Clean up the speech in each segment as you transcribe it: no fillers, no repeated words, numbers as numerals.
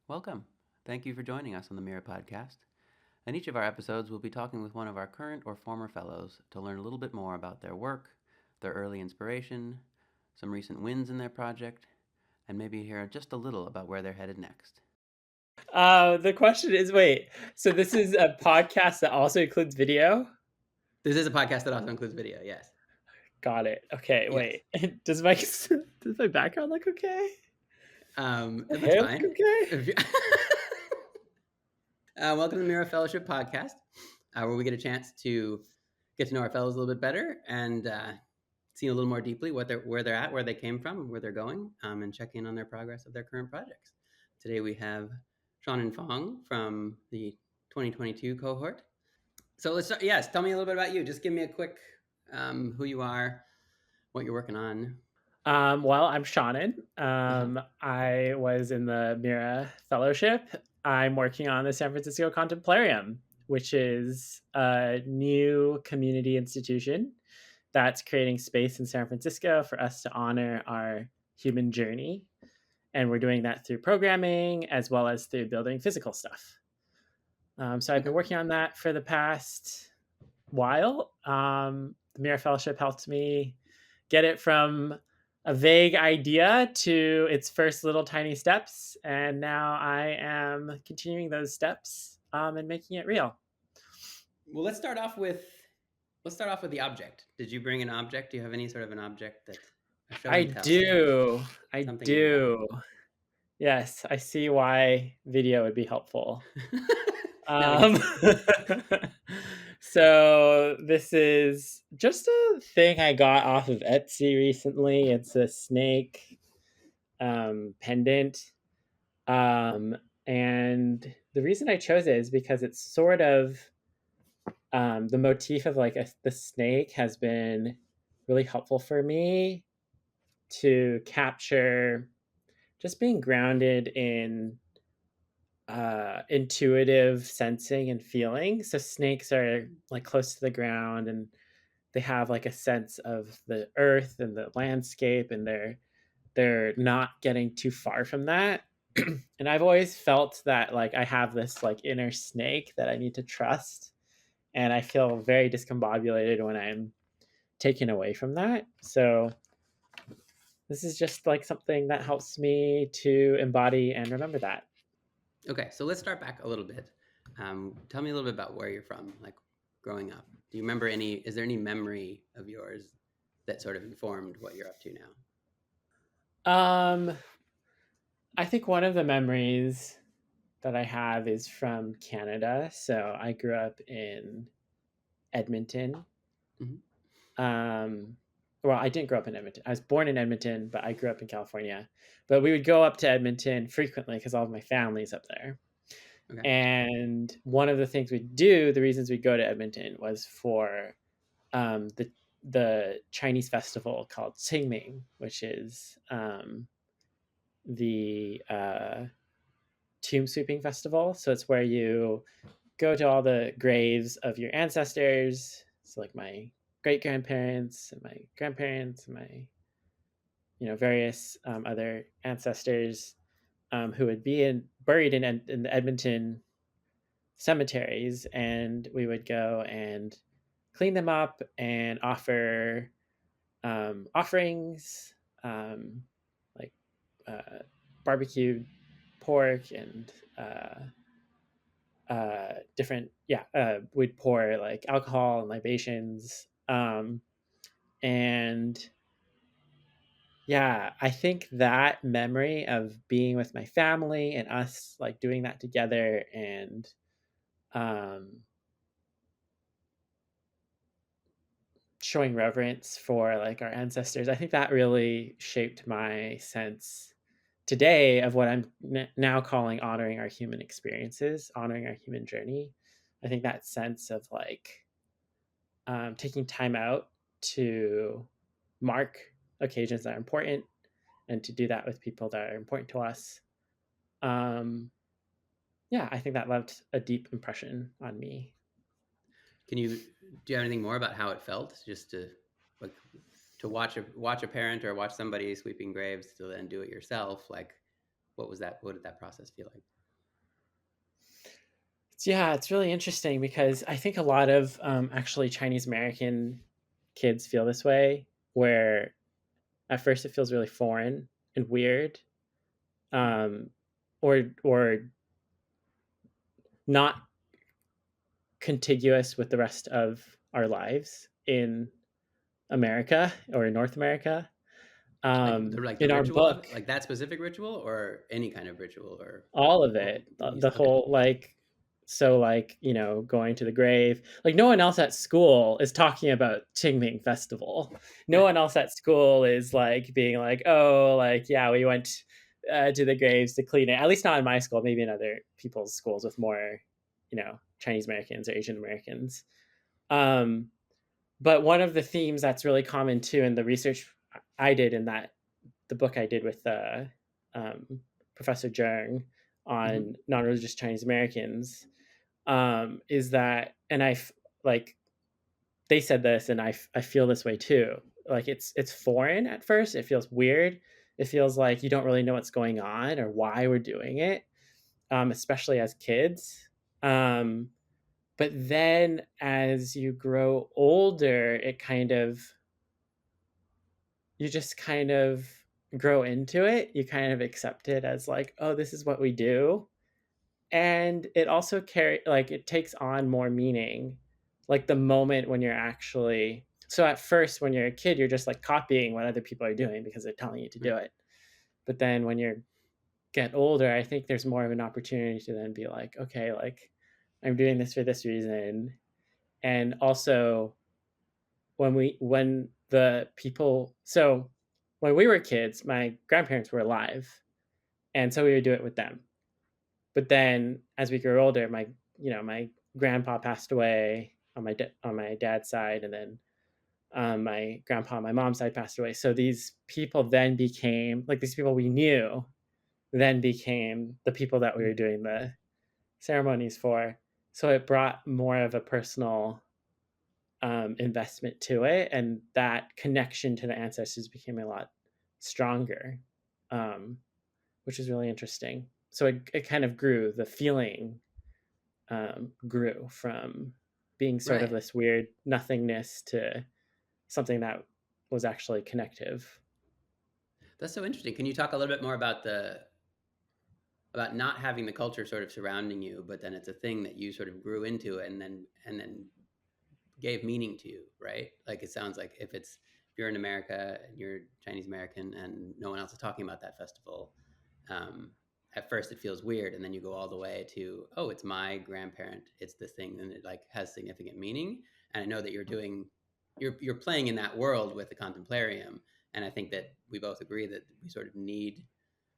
Welcome. Thank you for joining us on the Mira podcast. In each of our episodes, we'll be talking with one of our current or former fellows to learn a little bit more about their work, their early inspiration, some recent wins in their project, and maybe hear just a little about where they're headed next. The question is, wait, so this is a podcast that also includes video? This is a podcast that also includes video, yes. Got it. Okay, Yes. wait. Does my background look okay? It Does my looks hair look fine. okay? Welcome to the Mira Fellowship podcast, where we get a chance to get to know our fellows a little bit better and see a little more deeply where they're at, where they came from, where they're going, and check in on their progress of their current projects. Today we have Seanan Fong from the 2022 cohort. So let's start. Yes, tell me a little bit about you. Just give me a quick who you are, what you're working on. Well, I'm Shannon. Uh-huh. I was in the Mira Fellowship. I'm working on the San Francisco Contemplarium, which is a new community institution that's creating space in San Francisco for us to honor our human journey. And we're doing that through programming as well as through building physical stuff. So I've Okay. been working on that for the past while. The Mira Fellowship helped me get it from a vague idea to its first little tiny steps, and now I am continuing those steps and making it real. Well, let's start off with the object. Did you bring an object? Do you have any sort of an object that a show I and tell, do. I something you brought? do. Yes, I see why video would be helpful. Now we can Um, see it. so this is just a thing I got off of Etsy recently. It's a snake pendant. Um, and the reason I chose it is because it's sort of the motif of like the snake has been really helpful for me to capture just being grounded in intuitive sensing and feeling. So snakes are like close to the ground and they have like a sense of the earth and the landscape, and they're not getting too far from that. And I've always felt that like I have this like inner snake that I need to trust, and I feel very discombobulated when I'm taken away from that. So this is just like something that helps me to embody and remember that. Okay, so let's start back a little bit. Tell me a little bit about where you're from, like growing up. Do you remember any? Is there any memory of yours that sort of informed what you're up to now? um I think one of the memories that I have is from Canada. So I grew up in Edmonton. Hmm. Um, well, I didn't grow up in Edmonton. I was born in Edmonton, but I grew up in California. But we would go up to Edmonton frequently because all of my family's up there. Okay. And one of the things we'd do, the reasons we'd go to Edmonton was for the Chinese festival called Qingming, which is the tomb sweeping festival. So it's where you go to all the graves of your ancestors. So like my great grandparents and my grandparents and my various other ancestors who would be buried in the Edmonton cemeteries, and we would go and clean them up and offer offerings like uh, barbecued pork and different we'd pour like alcohol and libations, and yeah, I think that memory of being with my family and us like doing that together and um showing reverence for like our ancestors, I think that really shaped my sense today of what I'm now calling honoring our human experiences, honoring our human journey. I think that sense of like taking time out to mark occasions that are important and to do that with people that are important to us. Um, yeah, I think that left a deep impression on me. Can you do you have anything more about how it felt, just to like to watch a parent or watch somebody sweeping graves to then do it yourself? Like, what was that? What did that process feel like? Yeah, it's really interesting because I think a lot of actually Chinese American kids feel this way, where at first it feels really foreign and weird, um, or not contiguous with the rest of our lives in America or in North America. Like the In our ritual of book, it, like that specific ritual, or any kind of ritual, or all of what it, when you the okay. whole like, so like, you know, going to the grave, like no one else at school is talking about Qingming festival. No Right. one else at school is like being like, oh, like yeah, we went to the graves to clean it. At least not in my school, maybe in other people's schools with more, you know, Chinese Americans or Asian Americans. um but one of the themes that's really common too in the research I did in that the book I did with um, Professor Zheng Mm-hmm. on non-religious Chinese Americans, is that, and like they said this, and I feel this way too. Like it's foreign at first. It feels weird. It feels like you don't really know what's going on or why we're doing it, especially as kids. Um, but then as you grow older, it kind of, you just kind of grow into it. You kind of accept it as like, oh, this is what we do. And it also like it takes on more meaning. Like the moment when you're actually, so at first when you're a kid, you're just like copying what other people are doing because they're telling you to Right. do it. But then when you get older, I think there's more of an opportunity to then be like, okay, like I'm doing this for this reason. And also when the people, so when we were kids, my grandparents were alive, and so we would do it with them. But then as we grew older, my, you know, my grandpa passed away on on my dad's side, and then my grandpa on my mom's side passed away. So these people then became like, these people we knew then became the people that we were doing the ceremonies for. So it brought more of a personal investment to it, and that connection to the ancestors became a lot stronger, um, which is really interesting. So it kind of grew. The feeling grew from being sort of Right. this weird nothingness to something that was actually connective. That's so interesting. Can you talk a little bit more about the about not having the culture sort of surrounding you, but then it's a thing that you sort of grew into, and then gave meaning to you, right? Like it sounds like if you're in America and you're Chinese American and no one else is talking about that festival, um, at first it feels weird, and then you go all the way to, oh, it's my grandparent, it's this thing, and it like has significant meaning. And I know that you're playing in that world with the Contemplarium, and I think that we both agree that we sort of need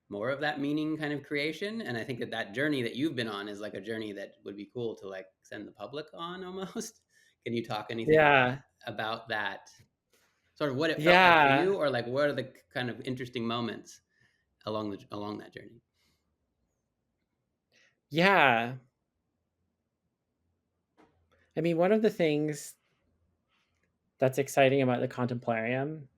more of that meaning kind of creation. And I think that that journey that you've been on is like a journey that would be cool to like send the public on almost. Can you talk anything Yeah. about that, sort of what it felt like for Yeah. you, or like what are the kind of interesting moments along that journey? Yeah. I mean, one of the things that's exciting about the Contemplarium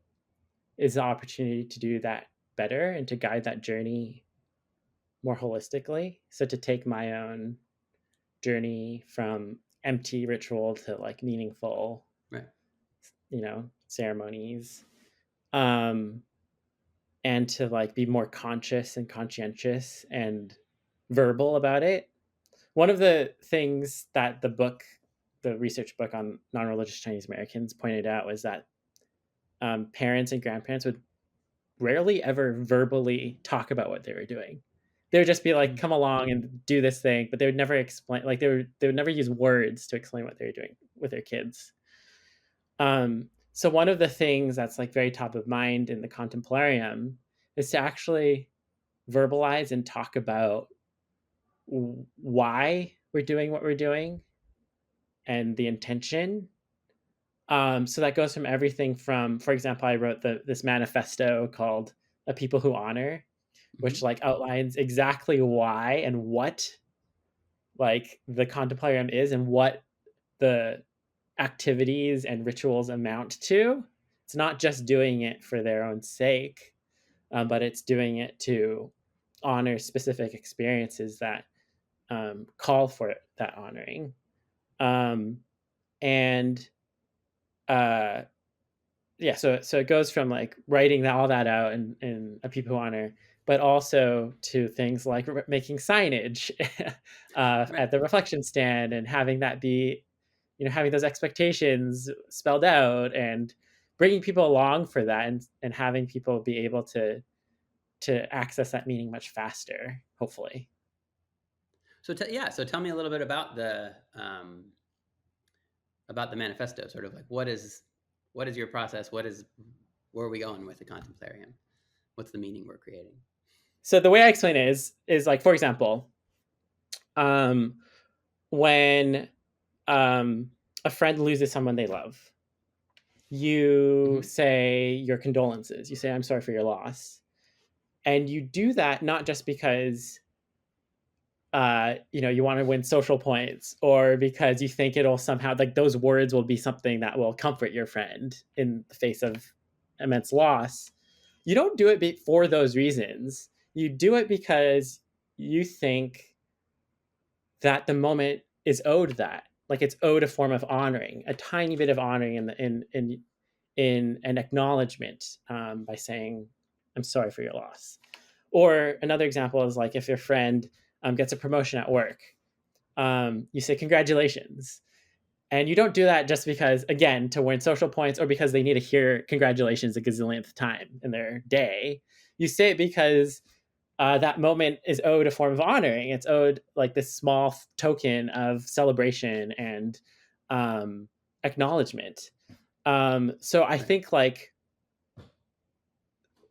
is the opportunity to do that better and to guide that journey more holistically. So to take my own journey from empty ritual to like meaningful, Right. you know, ceremonies, um and to like be more conscious and conscientious and verbal about it. One of the things that the research book on non-religious Chinese Americans pointed out was that parents and grandparents would rarely ever verbally talk about what they were doing. They would just be like, Mm. "Come along and do this thing," but they would never explain. Like they would never use words to explain what they were doing with their kids. So one of the things that's like very top of mind in the Contemplarium is to actually verbalize and talk about why we're doing what we're doing and the intention. So that goes from everything from, for example, I wrote this manifesto called "A People Who Honor," which Mm-hmm. like outlines exactly why and what like the Contemplarium is and what the activities and rituals amount to. It's not just doing it for their own sake, but it's doing it to honor specific experiences that call for that honoring. Um, and uh, yeah, so it goes from like writing all that out in a people who honor, but also to things like making signage Right. at the reflection stand and having that be, having those expectations spelled out and bringing people along for that, and having people be able to access that meaning much faster, hopefully. So yeah, so tell me a little bit about the manifesto. Sort of like what is your process? Where are we going with the Contemplarium? What's the meaning we're creating? So the way I explain it is like, for example, um, when a friend loses someone they love, you Mm-hmm. say your condolences. You say, "I'm sorry for your loss," and you do that not just because you want to win social points, or because you think it'll somehow, like, those words will be something that will comfort your friend in the face of immense loss. You don't do it for those reasons. You do it because you think that the moment is owed that. Like, it's owed a form of honoring, a tiny bit of honoring in an acknowledgement, by saying, "I'm sorry for your loss." Or another example is like if your friend gets a promotion at work, you say congratulations. And you don't do that just because, again, to win social points or because they need to hear congratulations a gazillionth time in their day. You say it because that moment is owed a form of honoring. It's owed like this small token of celebration and acknowledgement. So I Right. think like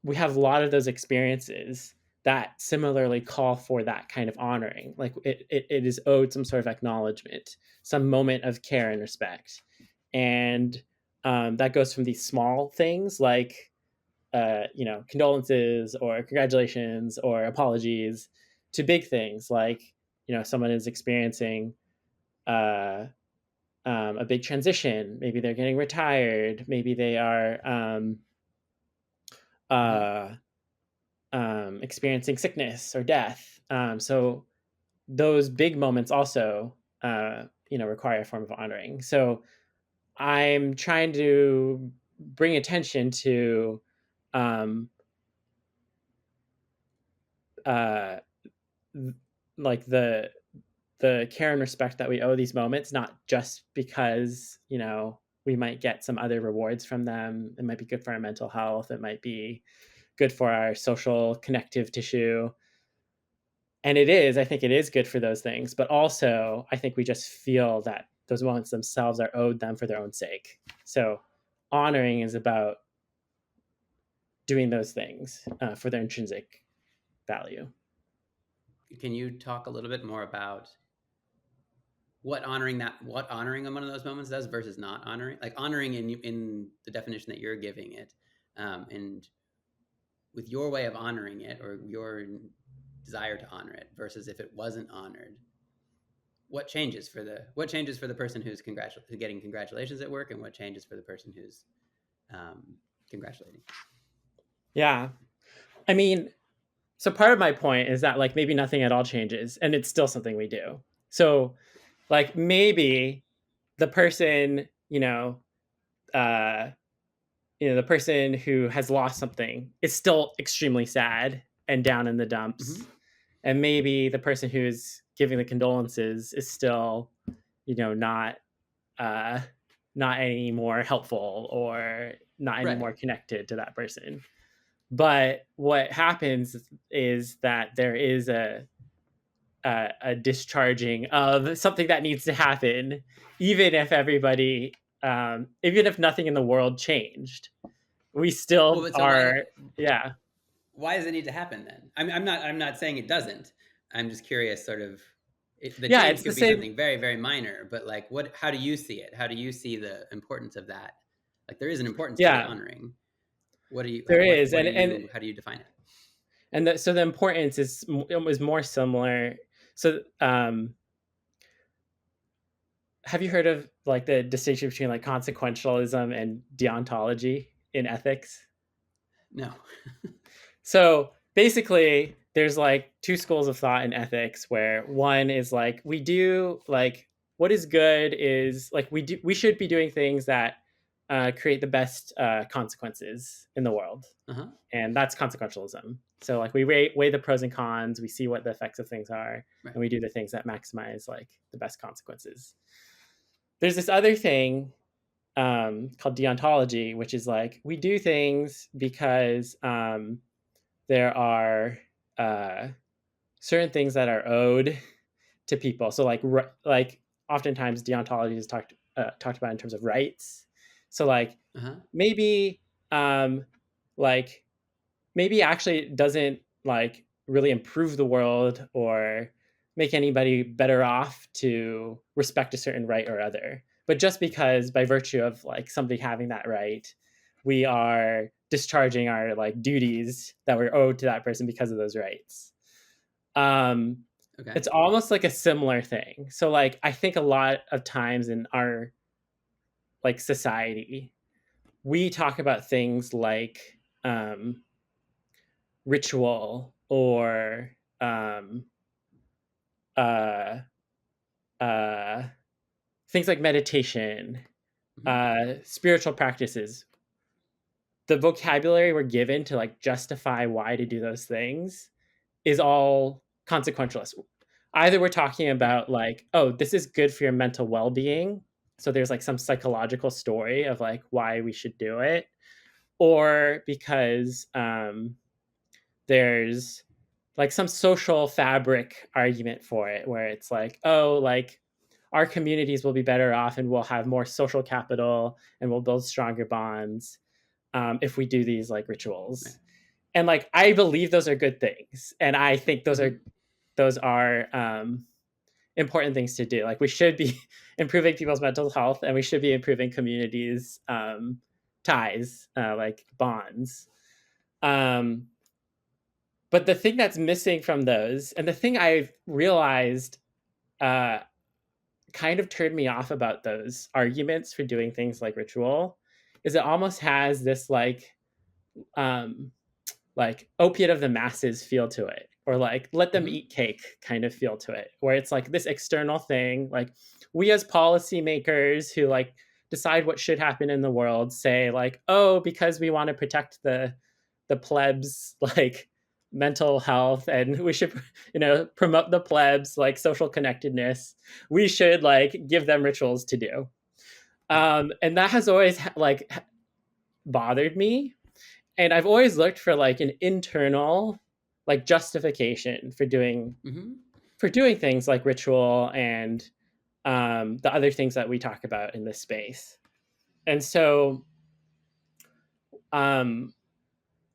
we have a lot of those experiences that similarly call for that kind of honoring. Like it is owed some sort of acknowledgement, some moment of care and respect. And that goes from these small things like, condolences or congratulations or apologies, to big things like, someone is experiencing uh, a big transition. Maybe they're getting retired. Maybe they are Mm-hmm. uh, experiencing sickness or death. So those big moments also, require a form of honoring. So I'm trying to bring attention to um, uh, like the care and respect that we owe these moments, not just because we might get some other rewards from them. It might be good for our mental health. It might be good for our social connective tissue. And I think it is good for those things, but also I think we just feel that those moments themselves are owed them for their own sake. So honoring is about doing those things for their intrinsic value. Can you talk a little bit more about what honoring one of those moments does versus not honoring? Like honoring in the definition that you're giving it, and with your way of honoring it or your desire to honor it versus if it wasn't honored, what changes for the person who's getting congratulations at work, and what changes for the person who's um, congratulating? Yeah. I mean, so part of my point is that like maybe nothing at all changes and it's still something we do. So like maybe the person, uh, the person who has lost something is still extremely sad and down in the dumps. Mm-hmm. And maybe the person who's giving the condolences is still, not uh, not any more helpful or not any Right. more connected to that person. But what happens is that there is a discharging of something that needs to happen, even if even if nothing in the world changed, we Well, still but so why are. Yeah, why does it need to happen then? I'm not saying it doesn't. I'm just curious, sort of. The yeah, change it's the could be same. something very, very minor, but like, what? How do you see it? How do you see the importance of that? Like, there is an importance to the Yeah, honoring. What do you there like? is, What do you? How do you define it? so the importance is more similar. So, have you heard of like the distinction between like consequentialism and deontology in ethics? No. So basically, there's like two schools of thought in ethics, where one is like, we do like, what is good is like, we should be doing things that create the best consequences in the world, Uh-huh. and that's consequentialism. So like we weigh the pros and cons, we see what the effects of things are, Right. and we do the things that maximize like the best consequences. There's this other thing called deontology, which is like, we do things because there are certain things that are owed to people. So like oftentimes deontology is talked about in terms of rights. So like Uh-huh. maybe um, like maybe actually doesn't like really improve the world or make anybody better off to respect a certain right or other. But just because by virtue of like somebody having that right, we are discharging our like duties that were owed to that person because of those rights. Um, Okay. it's almost like a similar thing. So like I think a lot of times in our like society, we talk about things like ritual or uh, uh, things like meditation, Mm-hmm. spiritual practices. The vocabulary we're given to like justify why to do those things is all consequentialist. Either we're talking Right. about like, oh, this is good for your mental well-being, so there's like some psychological story of like why we should do it, or because there's like some social fabric argument for it, where it's like, oh, like our communities will be better off and we'll have more social capital and we'll build stronger bonds if we do these like Right. rituals. And like I believe those are good things, and I think Mm-hmm. those are important things to do. Like we should be improving people's mental health, and we should be improving communities ties, like bonds. um, but the thing that's missing from those, and the thing I've realized uh, kind of turned me off about those arguments for doing things like ritual, is it almost has this um, like opiate of the masses feel to it, or like let them Mm-hmm. eat cake kind of feel to it, where it's like this external thing. Like we as policymakers who like decide what should happen in the world say like, oh, because we want to protect the plebs like mental health, and we should promote the plebs like social connectedness, we should like give them rituals to do. Right. And that has always like bothered me, and I've always looked for like an internal like justification Mm-hmm. for doing things like ritual and the other things that we talk about in this space. And so um,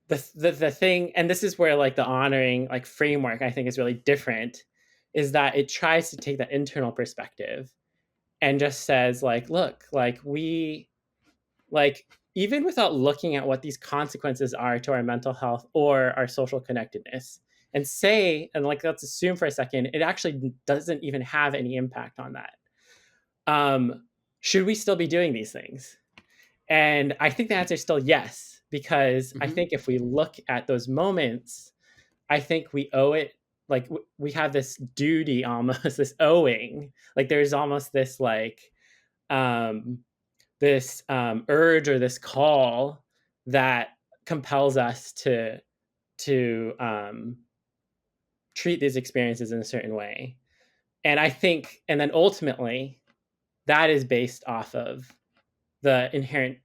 the thing, and this is where like the honoring like framework I think is really different, is that it tries to take that internal perspective and just says like, look, like we like, even without looking at what these consequences are to our mental health or our social connectedness, and say, and like let's assume for a second it actually doesn't even have any impact on that, should we still be doing these things? And I think the answer is still yes, because I Mm-hmm. think if we look at those moments, I think we owe it, like we have this duty almost, this owing, like there's almost this like um this urge or this call that compels us to treat these experiences in a certain way. And I think, and then ultimately, that is based off of the inherent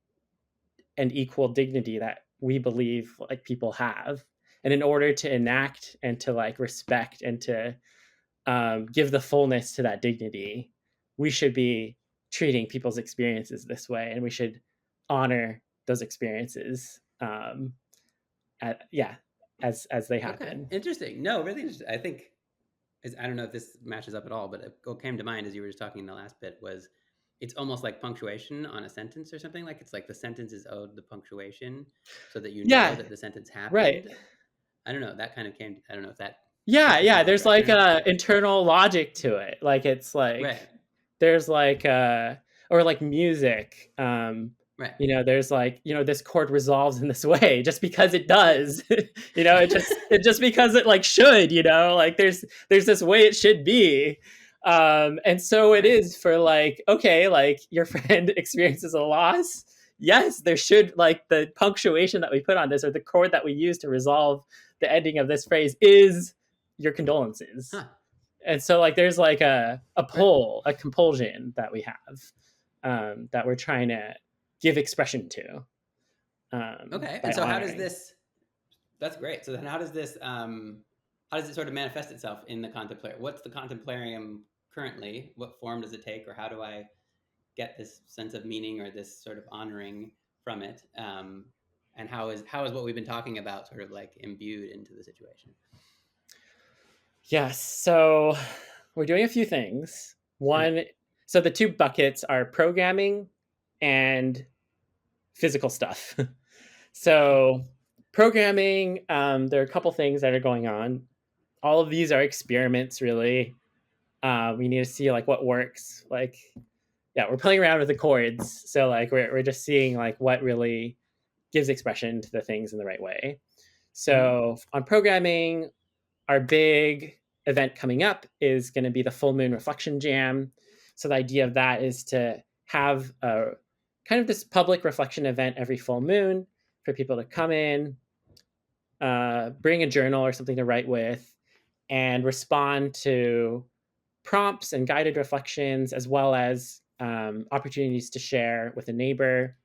and equal dignity that we believe like people have. And in order to enact and to like respect and to give the fullness to that dignity, we should be treating people's experiences this way, and we should honor those experiences, yeah, as they Okay. happen. Interesting. No, really interesting. I think I don't know if this matches up at all, but what came to mind as you were just talking in the last bit was it's almost like punctuation on a sentence or something. Like it's like the sentence is owed the punctuation so that you know Yeah, that the sentence right. happened. I don't know. That kind of came. I don't know if that Yeah, took us in yeah. the right There's direction like or not, a but internal logic to it. Like it's like right. there's like or like music. Right. There's like, this chord resolves in this way just because it does. It just because it like should, like there's this way it should be. And so it Right. is for like, okay, like your friend experiences a loss. Yes, there should, like, the punctuation that we put on this, or the chord that we use to resolve the ending of this phrase, is your condolences. Huh. And so like there's like a Right. pull, a compulsion that we have, that we're trying to give expression to, Okay. by And so how does honoring. this? That's great. So then, how does this? How does it sort of manifest itself in the contemplarium? What's the contemplarium currently? What form does it take, or how do I get this sense of meaning or this sort of honoring from it? And how is what we've been talking about sort of like imbued into the situation? Yes, so we're doing a few things. Mm. One, so the two buckets are programming and physical stuff. So programming, there are a couple things that are going on. All of these are experiments, really. We need to see like what works. Like, yeah, we're playing around with the chords, so like we're just seeing like what really gives expression to the things in the right way. Mm-hmm. So on programming, our big event coming up is going to be the full moon reflection jam. So the idea of that is to have a kind of this public reflection event every full moon for people to come in, bring a journal or something to write with, and respond to prompts and guided reflections, as well as opportunities to share with a neighbor,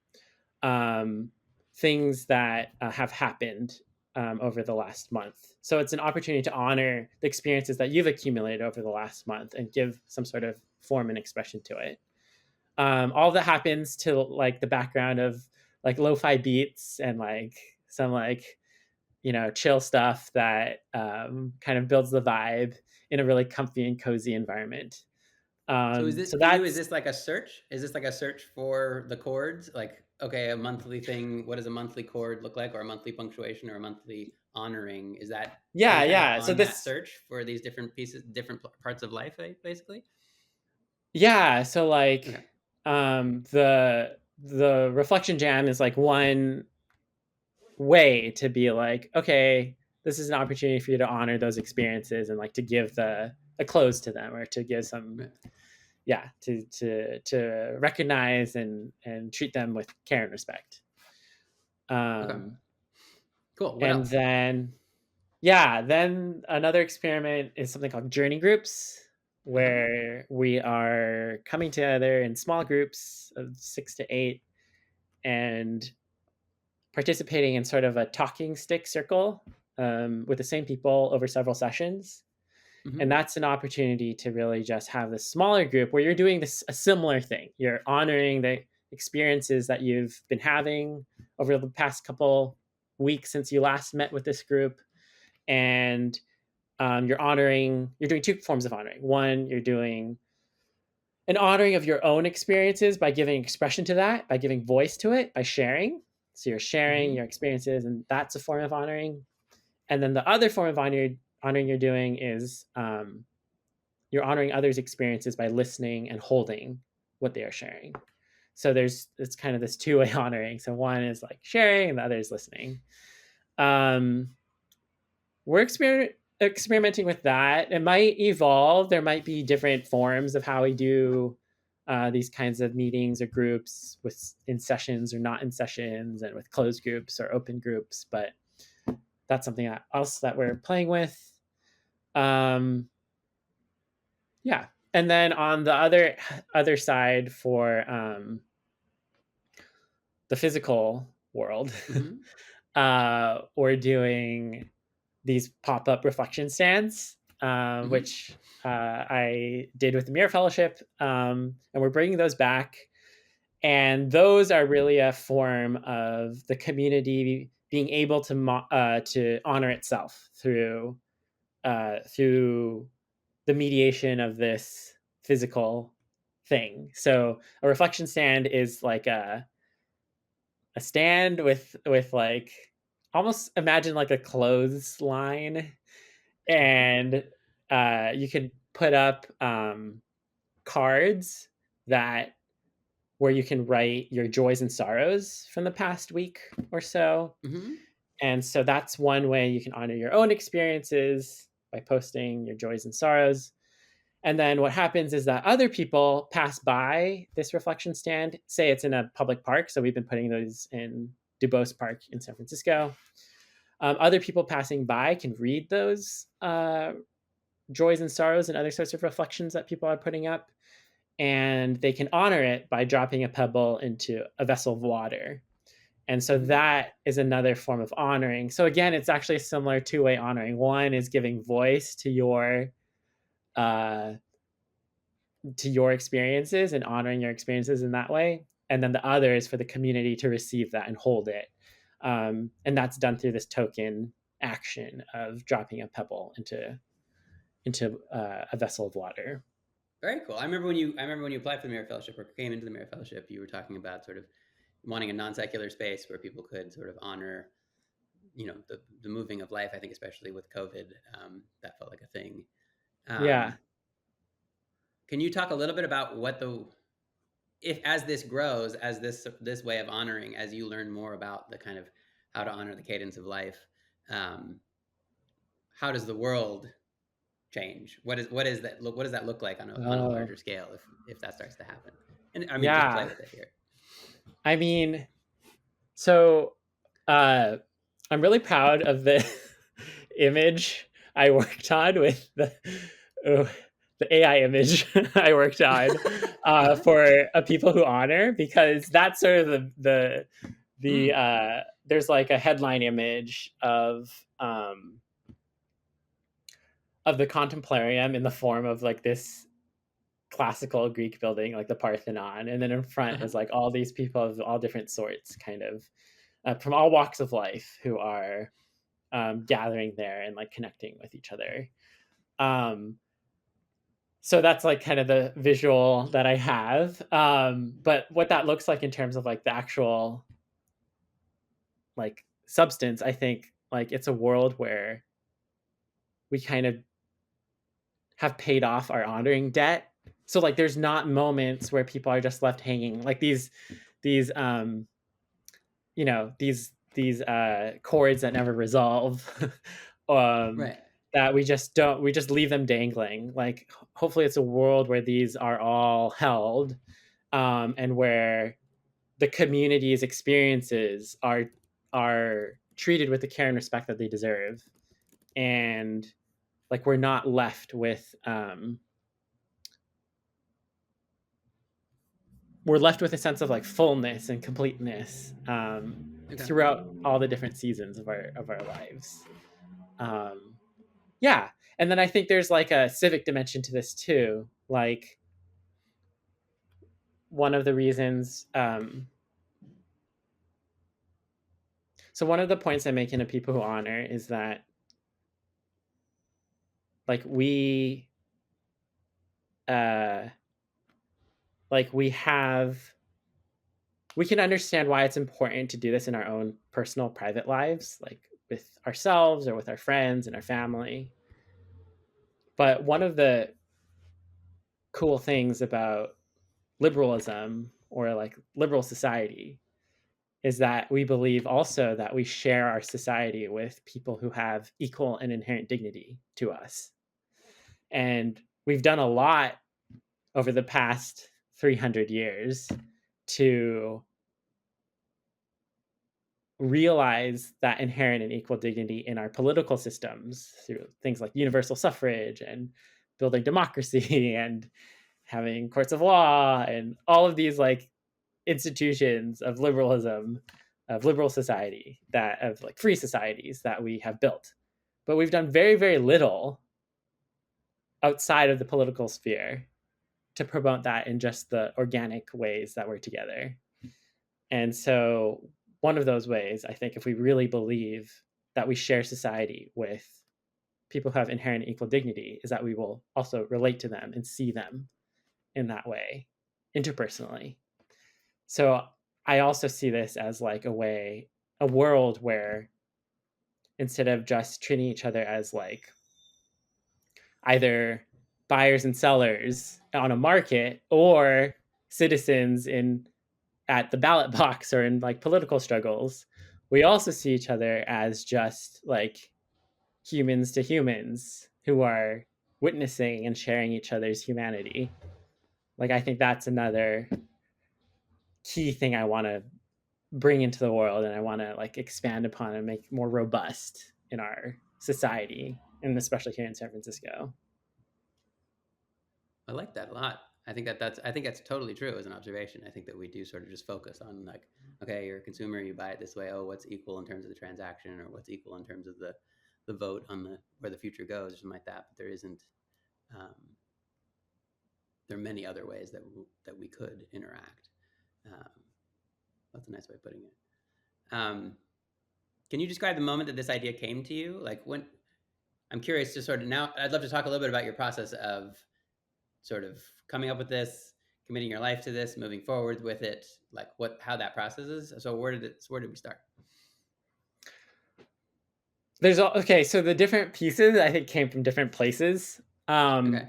um, things that have happened over the last month. So it's an opportunity to honor the experiences that you've accumulated over the last month and give some sort of form and expression to it. All that happens to like the background of like lo-fi beats and like some like chill stuff that kind of builds the vibe in a really comfy and cozy environment. So is this So for you? Is that's this like a search? Is this like a search for the chords? Like, okay, a monthly thing. What does a monthly chord look like, or a monthly punctuation, or a monthly honoring? Is that are yeah, you kind of yeah. So on that this search for these different pieces, different parts of life, basically? Yeah, so Okay. like the reflection jam is like one way to be like, okay, this is an opportunity for you to honor those experiences and like to give the a close to them, or to give some, Right. yeah, to recognize and treat them with care and respect. Okay. Um Cool. What and else? then Yeah, then another experiment is something called journey groups, Uh huh. where we are coming together in small groups of 6 to 8 and participating in sort of a talking stick circle, with the same people over several sessions. And Mm-hmm. that's an opportunity to really just have this smaller group where you're doing this a similar thing. You're honoring the experiences that you've been having over the past couple weeks since you last met with this group, and you're doing two forms of honoring. One, you're doing an honoring of your own experiences by giving expression to that, by giving voice to it, by sharing. So you're sharing Mm-hmm. your experiences, and that's a form of honoring. And then the other form of honoring you're doing is, you're honoring others' experiences by listening and holding what they are sharing. So it's kind of this two-way honoring. So one is like sharing, and the other is listening. Um, we're experimenting with that. It might evolve. There might be different forms of how we do these kinds of meetings or groups, with in sessions or not in sessions, and with closed groups or open groups. But that's something else that we're playing with. Um, yeah, and then on the other side, for the physical world, Mm-hmm. we're doing these pop-up reflection stands, Mm-hmm. which I did with the Mira Fellowship, and we're bringing those back. And those are really a form of the community being able to honor itself through the mediation of this physical thing. So a reflection stand is like a stand with like, almost imagine like a clothesline, and you can put up cards that where you can write your joys and sorrows from the past week or so. Mm-hmm. And so that's one way you can honor your own experiences by posting your joys and sorrows. And then what happens is that other people pass by this reflection stand. Say it's in a public park. So we've been putting those in Dubose Park in San Francisco. Other people passing by can read those joys and sorrows and other sorts of reflections that people are putting up. And they can honor it by dropping a pebble into a vessel of water. And so Mm-hmm. that is another form of honoring. So again, it's actually a similar two-way honoring. One is giving voice uh, to your experiences and honoring your experiences in that way. And then the other is for the community to receive that and hold it. And that's done through this token action of dropping a pebble into a vessel of water. Very cool. I remember when you applied for the Mira Fellowship or came into the Mira Fellowship, you were talking about sort of wanting a non-secular space where people could sort of honor, the moving of life. I think especially with COVID, that felt like a thing. Yeah. Can you talk a little bit about if as this grows, as this way of honoring, as you learn more about the kind of how to honor the cadence of life, how does the world change? What is that look? What does that look like on a Oh, larger scale if that starts to happen? And I mean, just play yeah. with it here. I mean, so uh, I'm really proud of the image I worked on with the AI image I worked on Uh-huh. for a people who honor, because that's sort of the Mm. there's like a headline image of the Contemplarium in the form of like this classical Greek building, like the Parthenon, and then in front Uh-huh. is like all these people of all different sorts, kind of from all walks of life, who are gathering there and like connecting with each other. Um, so that's like kind of the visual that I have. But what that looks like in terms of like the actual like substance, I think like it's a world where we kind of have paid off our honoring debt. So like there's not moments where people are just left hanging, like these these chords that never resolve. um Right. that we just leave them dangling. Like hopefully it's a world where these are all held, and where the community's experiences are treated with the care and respect that they deserve. And like we're not left with we're left with a sense of like fullness and completeness Okay. throughout all the different seasons of our lives. Um, yeah, and then I think there's like a civic dimension to this too. Like one of the reasons, so one of the points I make in A People Who Honor is that like uh, we can understand why it's important to do this in our own personal private lives, like with ourselves or with our friends and our family. But one of the cool things about liberalism or like liberal society is that we believe also that we share our society with people who have equal and inherent dignity to us. And we've done a lot over the past 300 years to realize that inherent and equal dignity in our political systems through things like universal suffrage and building democracy and having courts of law and all of these like institutions of liberalism, of liberal society, that of like free societies that we have built. But we've done very, very little outside of the political sphere to promote that in just the organic ways that we're together. And so one of those ways, I think, if we really believe that we share society with people who have inherent equal dignity, is that we will also relate to them and see them in that way interpersonally. So I also see this as like a world where instead of just treating each other as like either buyers and sellers on a market or citizens in at the ballot box or in like political struggles, we also see each other as just like humans to humans who are witnessing and sharing each other's humanity. Like, I think that's another key thing I want to bring into the world, and I want to like expand upon and make more robust in our society, and especially here in San Francisco. I like that a lot. I think that's totally true as an observation. I think that we do sort of just focus on like, okay, you're a consumer, you buy it this way. Oh, what's equal in terms of the transaction, or what's equal in terms of the vote on the where the future goes, or something like that. But there isn't. Um, there are many other ways that we could interact. Um, that's a nice way of putting it. Um, can you describe the moment that this idea came to you? Like when I'm curious to sort of now, I'd love to talk a little bit about your process of sort of coming up with this, committing your life to this, moving forward with it, like how that process is. So where did we start? Okay, so the different pieces I think came from different places. Okay.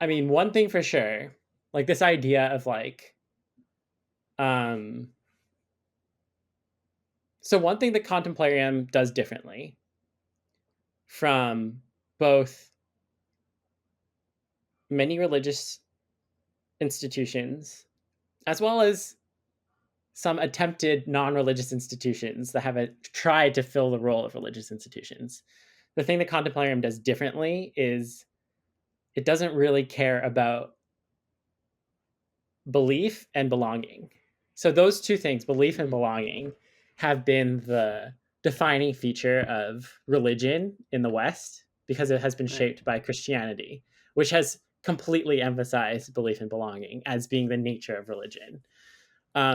I mean, one thing for sure, like this idea of like, so one thing the Contemplarium does differently from both many religious institutions as well as some attempted non-religious institutions that have tried to fill the role of religious institutions. The thing the Contemplarium does differently is it doesn't really care about belief and belonging. So those two things, belief and belonging, have been the defining feature of religion in the West because it has been Right. shaped by Christianity, which has completely emphasized belief and belonging as being the nature of religion.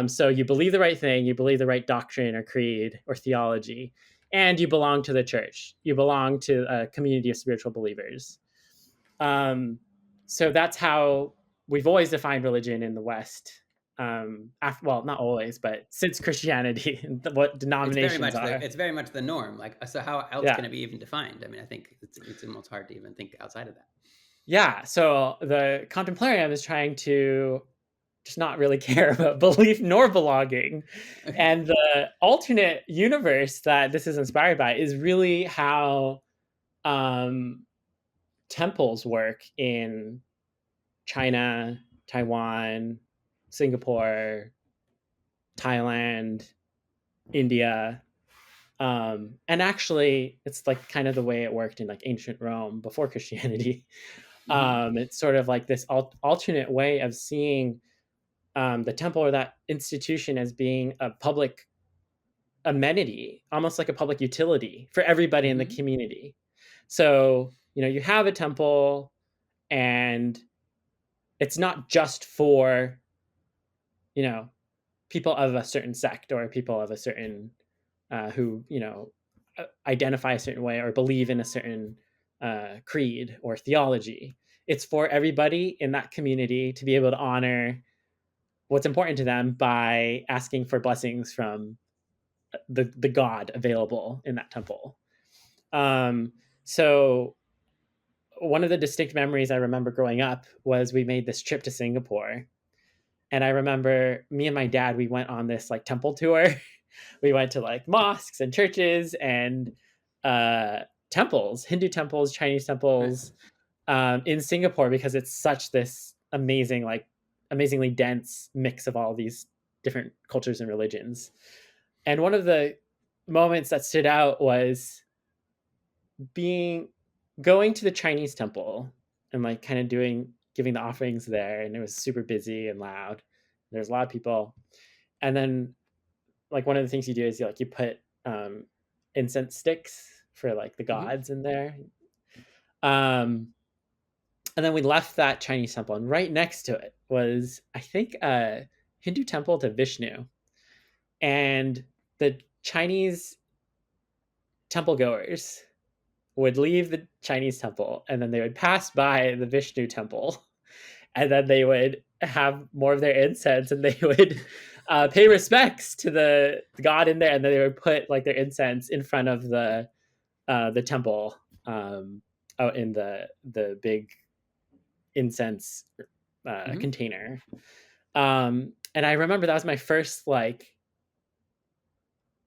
So you believe the right thing, you believe the right doctrine or creed or theology, and you belong to the church. You belong to a community of spiritual believers. So that's how we've always defined religion in the West. Well, not always, but since Christianity, and what denominations are. It's very much the norm. Like, so how else Yeah. can it be even defined? I mean, I think it's almost hard to even think outside of that. Yeah. So the Contemplarium is trying to just not really care about belief nor belonging. Okay. And the alternate universe that this is inspired by is really how temples work in China, Taiwan, Singapore, Thailand, India. And actually, it's like kind of the way it worked in like ancient Rome before Christianity. Mm-hmm. It's sort of like this alternate way of seeing the temple or that institution as being a public amenity, almost like a public utility for everybody in the Mm-hmm. community. So, you have a temple and it's not just for, you know, people of a certain sect or people of a certain who, identify a certain way or believe in a certain creed or theology. It's for everybody in that community to be able to honor what's important to them by asking for blessings from the god available in that temple. Um, so one of the distinct memories I remember growing up was we made this trip to Singapore. And I remember me and my dad, we went on this like temple tour. We went to like mosques and churches and uh, temples, Hindu temples, Chinese Right. temples in Singapore because it's such this amazingly dense mix of all these different cultures and religions. And one of the moments that stood out was being going to the Chinese temple and like kind of giving the offerings there, and it was super busy and loud. There's a lot of people, and then like one of the things you do is you put incense sticks for like the Mm-hmm. gods in there. Um, and then we left that Chinese temple, and right next to it was I think a Hindu temple to Vishnu, and the Chinese temple goers would leave the Chinese temple and then they would pass by the Vishnu temple and then they would have more of their incense and they would pay respects to the god in there, and then they would put like their incense in front of the temple out in the big incense Mm-hmm. container. Um, And I remember that was my first like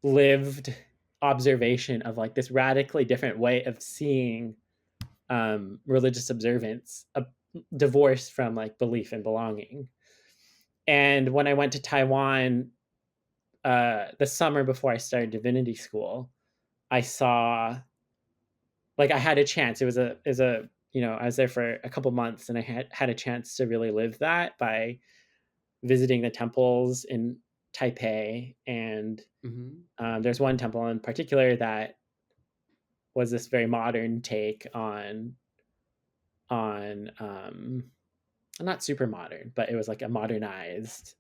lived observation of like this radically different way of seeing religious observance, divorced from like belief and belonging. And when I went to Taiwan the summer before I started divinity school, I saw, like, I had a chance. It was a I was there for a couple months, and I had a chance to really live that by visiting the temples in Taipei. And Mm-hmm. there's one temple in particular that was this very modern take on not super modern, but it was like a modernized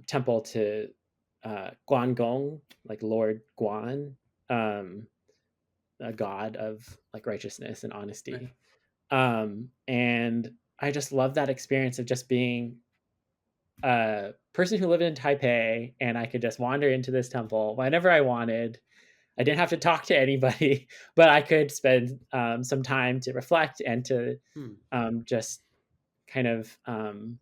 temple to Guan Gong, like Lord Guan, um, a god of like righteousness and Right. honesty. And I just love that experience of just being a person who lived in Taipei, and I could just wander into this temple whenever I wanted. I didn't have to talk to anybody, but I could spend some time to reflect and to Hmm. just kind of honor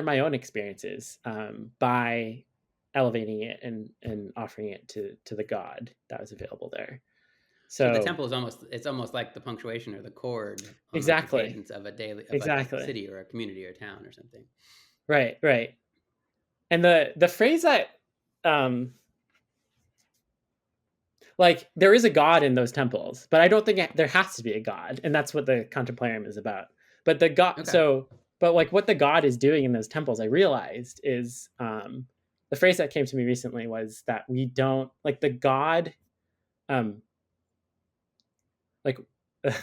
my own experiences by elevating it and offering it to the God that was available there. So the So temple is almost like the punctuation or the chord on like the exactly, cadence of a daily of like a exactly, city or a community or a town or something. right, right. And the phrase that um like there is a God in those temples, but I don't think there has to be a God, and that's what the Contemplarium is about. But the God, Okay. so but like what the God is doing in those temples, I realized is the phrase that came to me recently was that we don't like the God, um like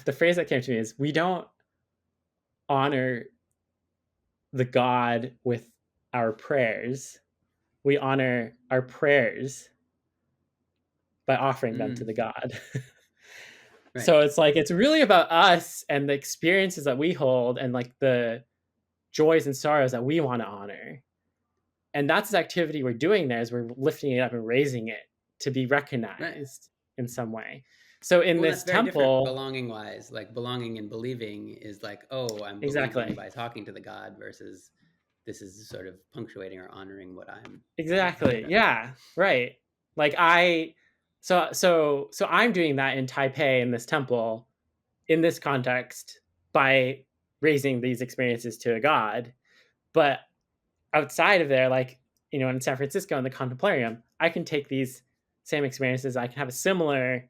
the phrase that came to me is we don't honor the God with our prayers. We honor our prayers by offering them to Mm. the God. Right. So it's like it's really about us and the experiences that we hold and like the joys and sorrows that we want to honor. And that's the activity we're doing there is we're lifting it up and raising it to be Right. recognized in some way. So in Well, this that's very different temple, belonging wise. Like belonging and believing is like, oh, I'm believing exactly. by talking to the God versus this is sort of punctuating or honoring what I'm Exactly. okay. Yeah. Right. Like so I'm doing that in Taipei in this temple in this context by raising these experiences to a God. But outside of there, like, in San Francisco in the Contemplarium, I can take these same experiences. I can have a similar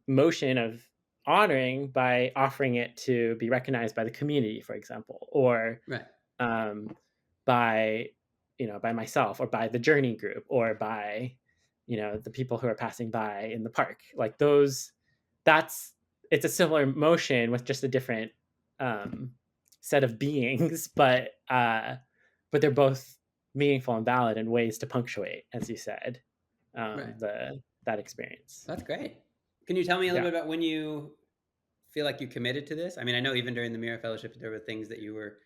motion of honoring by offering it to be recognized by the community, for example, or Right. um, by by myself or by the journey group or by the people who are passing by in the park, like those. That's It's a similar motion with just a different um, set of beings, but they're both meaningful and valid in ways to punctuate, as you said, Right. the that experience. That's great. Can you tell me a little Yeah. bit about when you feel like you committed to this? I mean, I know even during the Mira Fellowship, there were things that you were,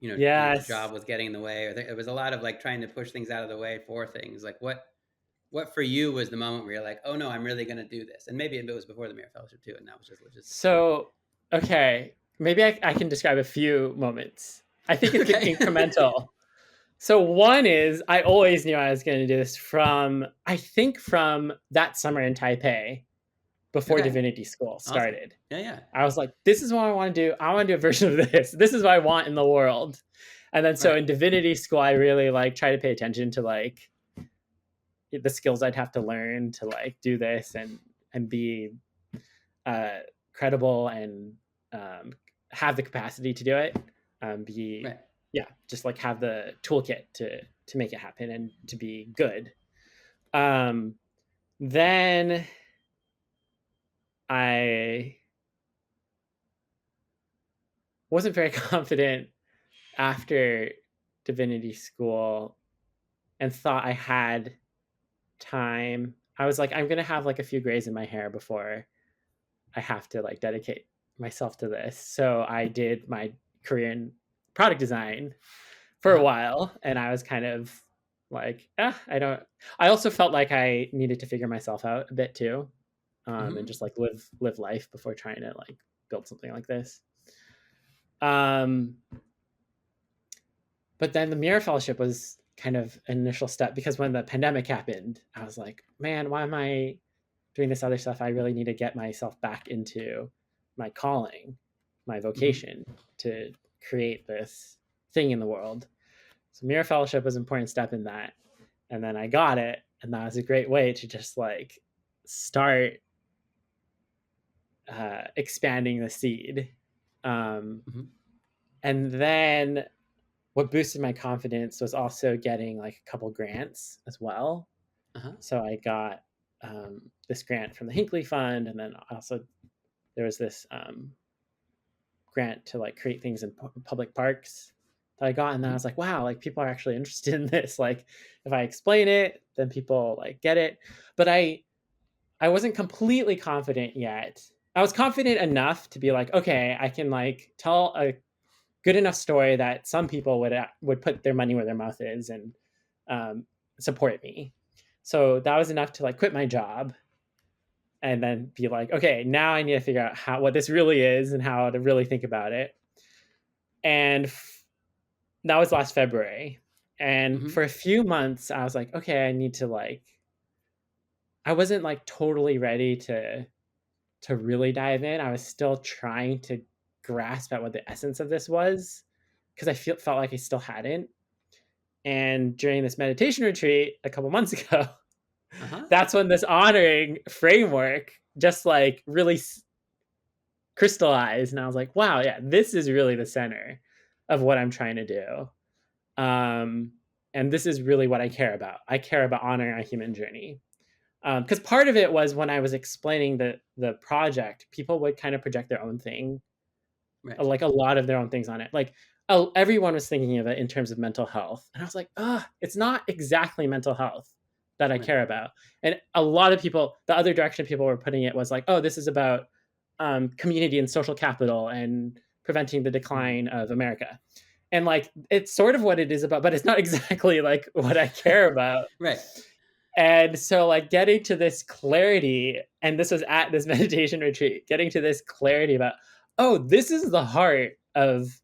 your Yes. job was getting in the way, or there was a lot of like trying to push things out of the way for things. Like what for you was the moment where you're like, oh no, I'm really going to do this? And maybe it was before the Mira Fellowship too, and that was just logistical. So, okay, maybe I can describe a few moments. I think it's Okay. incremental. So one is I always knew I was going to do this from that summer in Taipei before Okay. divinity school Awesome. started. Yeah, yeah. I was like, this is what I want to do. I want to do a version of this. This is what I want in the world. And then so Right. in divinity school, I really like try to pay attention to like the skills I'd have to learn to like do this and be uh, credible and have the capacity to do it. Be Right. Yeah, just like have the toolkit to make it happen and to be good. Um, then I wasn't very confident after divinity school and thought I had time. I was like, I'm gonna have like a few grays in my hair before I have to like dedicate myself to this. So I did my career in product design for a Uh-huh. while, and I was kind of like, I don't. I also felt like I needed to figure myself out a bit too, and Mm-hmm. just like live life before trying to like build something like this. Um, But then the Mira Fellowship was kind of an initial step, because when the pandemic happened, I was like, man, why am I doing this other stuff? I really need to get myself back into my calling, my Mm-hmm. vocation, to create this thing in the world. So Mira Fellowship was an important step in that. And then I got it, and that was a great way to just like start expanding the seed. Um, Mm-hmm. and then what boosted my confidence was also getting like a couple grants as well. Uh-huh. So I got this grant from the Hinckley Fund, and then also there was this grant to like create things in public parks that I got. And then I Mm-hmm. was like, wow, like people are actually interested in this. Like if I explain it, then people like get it. But I wasn't completely confident yet. I was confident enough to be like, okay, I can like tell a good enough story that some people would put their money where their mouth is and um, support me. So that was enough to like quit my job and then be like, okay, now I need to figure out what this really is and how to really think about it. And that was last February. And Mm-hmm. for a few months, I was like, okay, I need to like. I wasn't like totally ready to really dive in. I was still trying to grasp at what the essence of this was, because I felt like I still hadn't. And during this meditation retreat a couple months ago, Uh-huh. that's when this honoring framework just like really crystallized. And I was like, wow, yeah, this is really the center of what I'm trying to do. Um, and this is really what I care about. I care about honoring our human journey. Because part of it was when I was explaining the project, people would kind of project their own thing, Right. like a lot of their own things on it. Like everyone was thinking of it in terms of mental health, and I was like, it's not exactly mental health that I Right. care about. And a lot of people, the other direction people were putting it was like, oh, this is about community and social capital and preventing the Mm. decline of America. And like it's sort of what it is about, but it's not exactly like what I care about. Right. And so like getting to this clarity, and this was at this meditation retreat, getting to this clarity about, oh, this is the heart of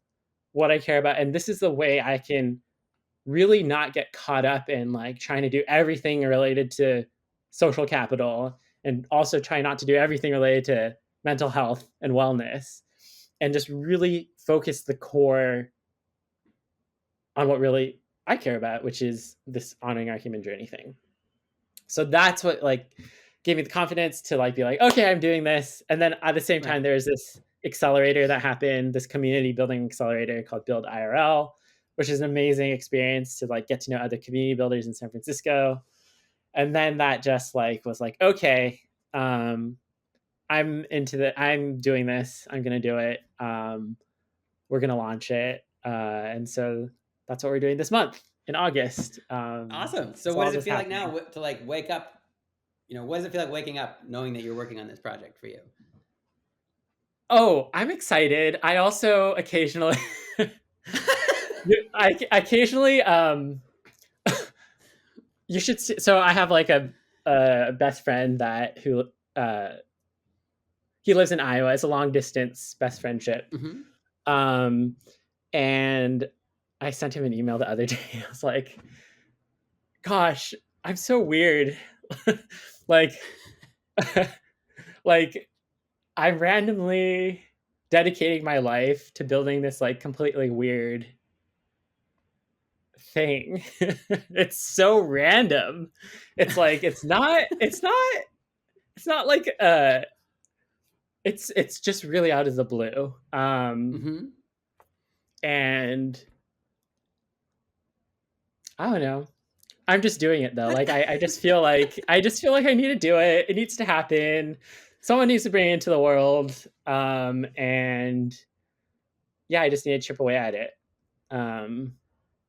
what I care about, and this is the way I can really not get caught up in like trying to do everything related to social capital, and also try not to do everything related to mental health and wellness, and just really focus the core on what really I care about, which is this honoring our human journey thing. So that's what like gave me the confidence to like be like, okay, I'm doing this. And then at the same Right. time, there's this accelerator that happened, this community building accelerator called Build IRL, which is an amazing experience to like get to know other community builders in San Francisco. And then that just like was like, okay, I'm doing this. I'm gonna do it. We're gonna launch it. And so that's what we're doing this month in August. Awesome. So It's what all does it just feel like happening. now to like wake up? What does it feel like waking up knowing that you're working on this project for you? Oh, I'm excited. I also occasionally I occasionally you should see, so I have like a best friend that who uh he lives in Iowa. It's a long distance best friendship. Mm-hmm. Um and I sent him an email the other day. I was like, "Gosh, I'm so weird." like like I'm randomly dedicating my life to building this like completely weird thing. It's so random. It's like it's not like it's just really out of the blue. Mm-hmm. And I don't know. I'm just doing it though. Like I just feel like I need to do it. It needs to happen. Someone needs to bring it into the world. And yeah, I just need to chip away at it. Um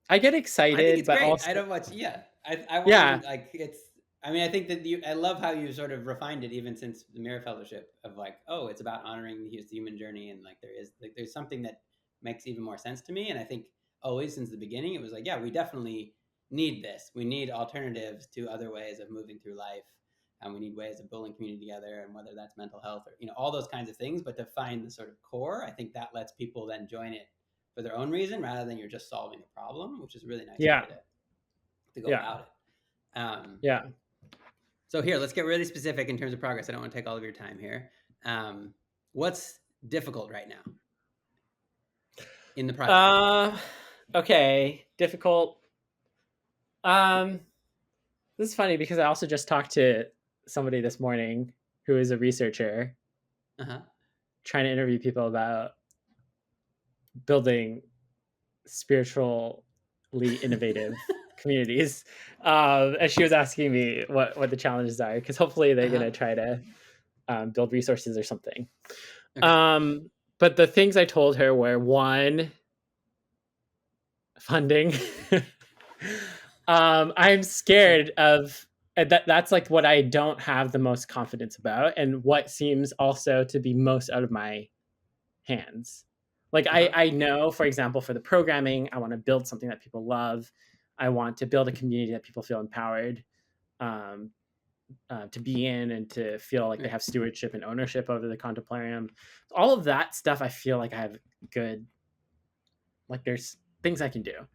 I get I think excited, it's but great. I also don't watch. Yeah, I want yeah, to like it's. I mean, I think that I love how you sort of refined it even since the Mira Fellowship of like, oh, it's about honoring the human journey, and like there's something that makes even more sense to me. And I think always since the beginning, it was like, yeah, we definitely need this. We need alternatives to other ways of moving through life, and we need ways of building community together, and whether that's mental health or all those kinds of things. But to find the sort of core, I think that lets people then join it for their own reason rather than you're just solving a problem, which is a really nice Yeah. way to go Yeah. about it. Yeah. So here, let's get really specific in terms of progress. I don't want to take all of your time here. What's difficult right now in the project? Okay. Difficult. This is funny because I also just talked to somebody this morning who is a researcher Uh-huh. trying to interview people about building spiritually innovative communities. And she was asking me what the challenges are, because hopefully they're going to try to build resources or something. Okay. But the things I told her were, one, funding. I'm scared of that's like what I don't have the most confidence about, and what seems also to be most out of my hands. Like I know, for example, for the programming, I want to build something that people love. I want to build a community that people feel empowered to be in, and to feel like they have stewardship and ownership over the Contemplarium. All of that stuff, I feel like I have good, like there's things I can do.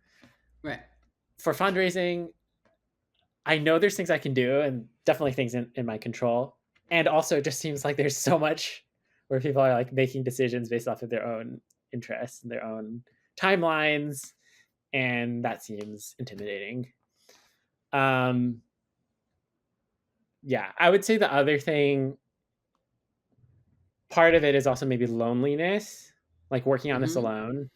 Right. For fundraising, I know there's things I can do, and definitely things in my control. And also, it just seems like there's so much where people are like making decisions based off of their own interests and their own timelines, and that seems intimidating. Yeah, I would say the other thing, part of it is also maybe loneliness, like working on this alone.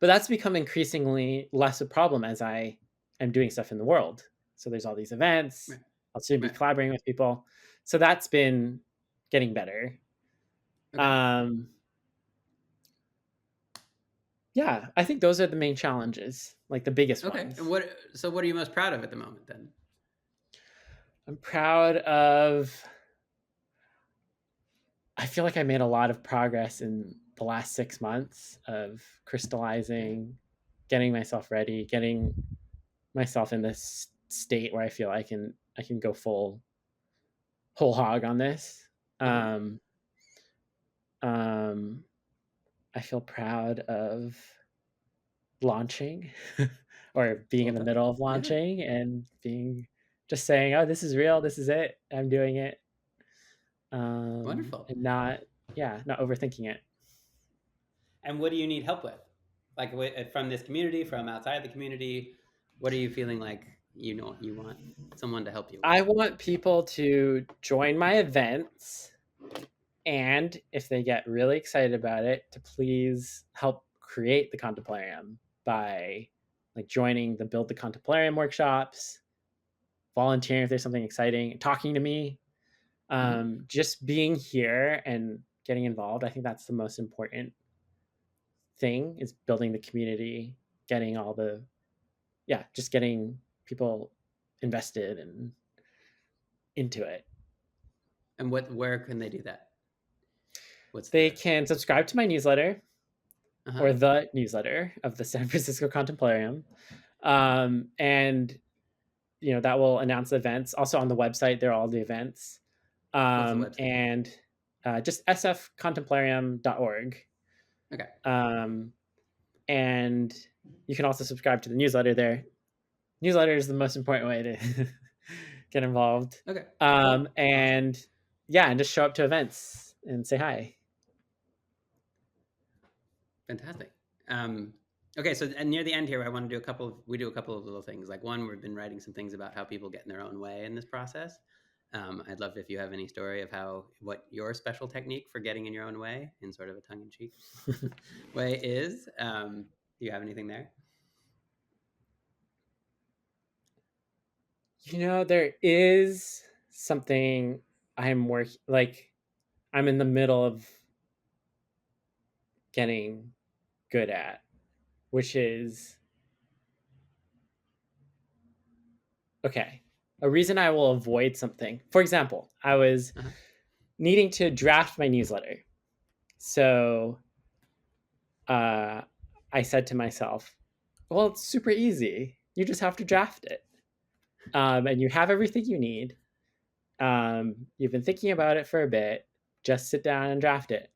But that's become increasingly less a problem as I am doing stuff in the world. So there's all these events. Right. I'll soon be collaborating with people. So that's been getting better. Okay. Yeah, I think those are the main challenges, like the biggest ones. And what are you most proud of at the moment then? I'm proud of, I feel like I made a lot of progress in the last 6 months of crystallizing, getting myself ready, getting myself in this state where I feel I can go whole hog on this. I feel proud of launching or being in the middle of launching and just saying, oh, this is real, this is it, I'm doing it. Wonderful. And not overthinking it. And what do you need help with? Like from this community, from outside the community? What are you feeling like you want someone to help you with? I want people to join my events, and if they get really excited about it, to please help create the Contemplarium by like joining the Build the Contemplarium workshops, volunteering if there's something exciting, talking to me, just being here and getting involved. I think that's the most important thing, is building the community, getting just getting people invested and into it. And where can they do that? They can subscribe to my newsletter, or the newsletter of the San Francisco Contemplarium. And that will announce events. Also on the website, there are all the events. What's the website? And just sfcontemplarium.org. Okay. And you can also subscribe to the newsletter there. Newsletter is the most important way to get involved. Okay. And just show up to events and say hi. Fantastic. Okay, so and near the end here, I want to do we do a couple of little things. Like one, we've been writing some things about how people get in their own way in this process. I'd love if you have any story of what your special technique for getting in your own way in sort of a tongue-in-cheek way is. Do you have anything there? There is something I'm in the middle of getting good at, which is, okay, a reason I will avoid something. For example, I was needing to draft my newsletter. So I said to myself, well, it's super easy. You just have to draft it. And you have everything you need. You've been thinking about it for a bit. Just sit down and draft it.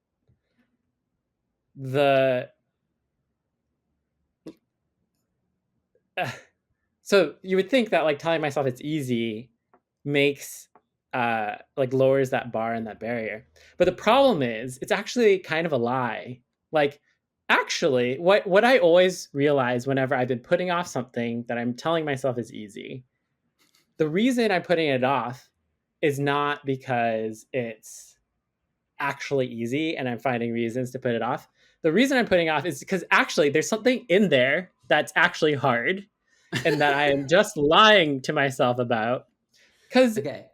The So you would think that like telling myself it's easy makes like lowers that bar and that barrier. But the problem is it's actually kind of a lie. Like actually what I always realize whenever I've been putting off something that I'm telling myself is easy, the reason I'm putting it off is not because it's actually easy and I'm finding reasons to put it off. The reason I'm putting it off is because actually there's something in there that's actually hard and that I am just lying to myself about. Because Okay.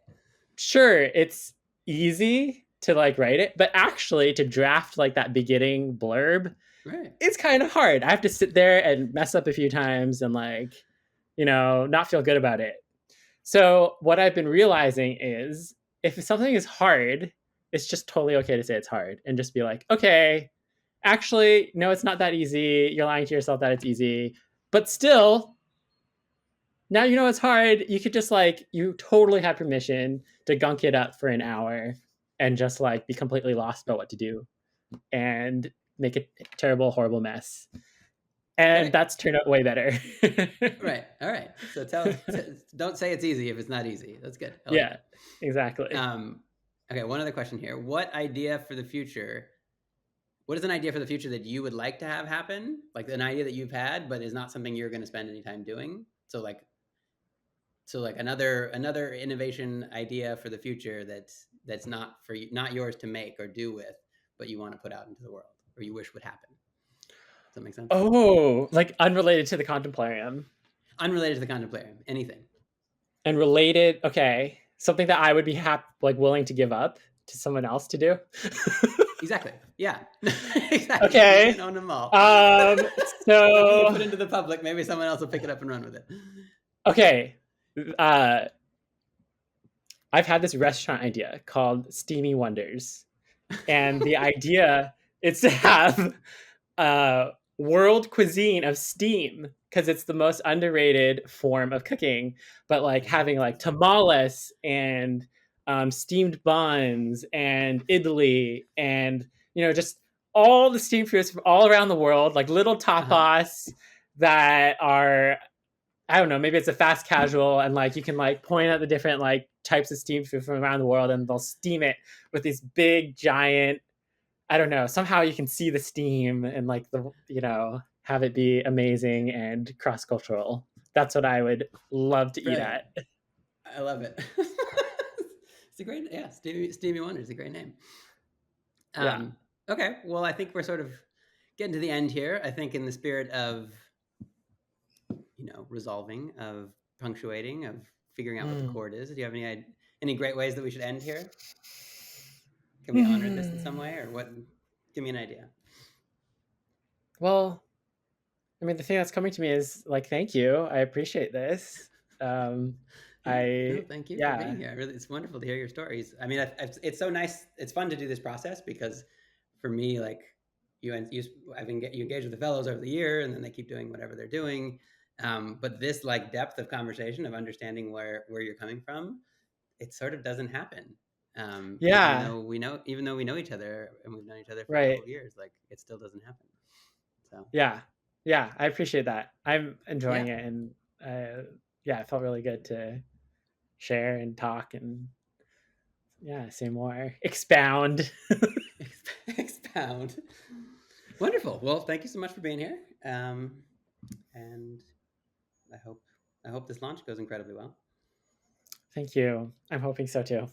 sure, it's easy to like write it, but actually to draft like that beginning blurb, Right. it's kind of hard. I have to sit there and mess up a few times and like, not feel good about it. So what I've been realizing is if something is hard, it's just totally okay to say it's hard and just be like, okay, actually, no, it's not that easy. You're lying to yourself that it's easy. But still, now you know it's hard. You could just like, you totally have permission to gunk it up for an hour and just like be completely lost about what to do and make a terrible, horrible mess. And Great. that's turned out way better. Right. All right. So don't say it's easy if it's not easy. That's good. I like Yeah, that. exactly. Okay. One other question here. What idea for the future? What is an idea for the future that you would like to have happen? Like an idea that you've had, but is not something you're going to spend any time doing. So like another innovation idea for the future that's not for you, not yours to make or do with, but you want to put out into the world or you wish would happen. Does that make sense? Oh, like unrelated to the Contemplarium. Unrelated to the Contemplarium. Anything. And related, okay, something that I would be like willing to give up to someone else to do. Exactly. Yeah. Exactly. You Okay. can't own them all. Um, Something you so put into the public, maybe someone else will pick it up and run with it. okay. Uh I've had this restaurant idea called Steamy Wonders. And the idea is to have world cuisine of steam because it's the most underrated form of cooking. But like having like tamales and steamed buns and idli and just all the steamed foods from all around the world, like little Uh-huh. tapas that are, I don't know, maybe it's a fast casual and like you can like point out the different like types of steamed food from around the world and they'll steam it with these big giant, I don't know, somehow you can see the steam and like have it be amazing and cross cultural. That's what I would love to eat Brilliant. at. I love it. It's a great, yeah, Stevie Wonder is a great name. Yeah. Okay, well, I think we're sort of getting to the end here. I think in the spirit of, resolving, of punctuating, of figuring out what the Mm. chord is. Do you have any great ways that we should end here? Can we honor this in some way, or what? Give me an idea. Well, I mean, the thing that's coming to me is like, thank you. I appreciate this. Um, Yeah, no, I, thank you for yeah, being here. Really, it's wonderful to hear your stories. I mean, it's so nice. It's fun to do this process because, for me, like you engage with the fellows over the year, and then they keep doing whatever they're doing. But this like depth of conversation of understanding where you're coming from, it sort of doesn't happen. yeah, Even though we know each other and we've known each other for a couple right. of years, like it still doesn't happen. So Yeah. Yeah. I appreciate that. I'm enjoying yeah, it. And yeah, it felt really good to share and talk and yeah, say more, expound. expound. Wonderful. Well, thank you so much for being here. And I hope this launch goes incredibly well. Thank you. I'm hoping so too.